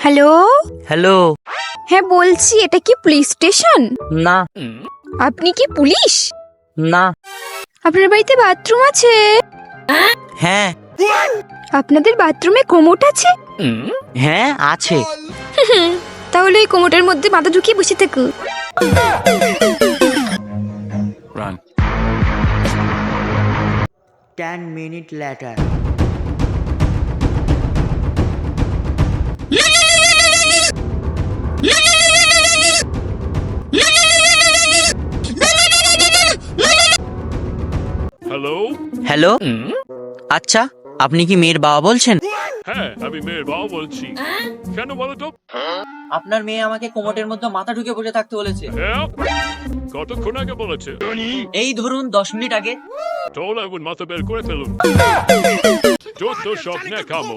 Hello. Hello. হ্যাঁ বলছি, এটা কি পুলিশ স্টেশন? না। আপনি কি পুলিশ? না। আপনার বাড়িতে বাথরুম আছে? হ্যাঁ। আপনাদের বাথরুমে কোমোট আছে? হ্যাঁ আছে। তাহলে ওই কোমোটের মধ্যে মাথা ঢুকিয়ে বসে থাকো। Run. 10 minutes later. Hello. Hello. আচ্ছা, আপনি কি মেয়ের বাবা বলছেন? হ্যাঁ, আমি মেয়ের বাবা বলছি। কেন বলো তো? আপনার মেয়ে আমাকে কোমোটের মধ্যে মাথা ঢুকে বসে থাকতে বলেছে। হ্যাঁ, কতক্ষণ আগে বলেছে? এই ধরুন 10 মিনিট আগে। চল এখন মাথা বের করে ফেলুন। যত সব ন্যাকামো।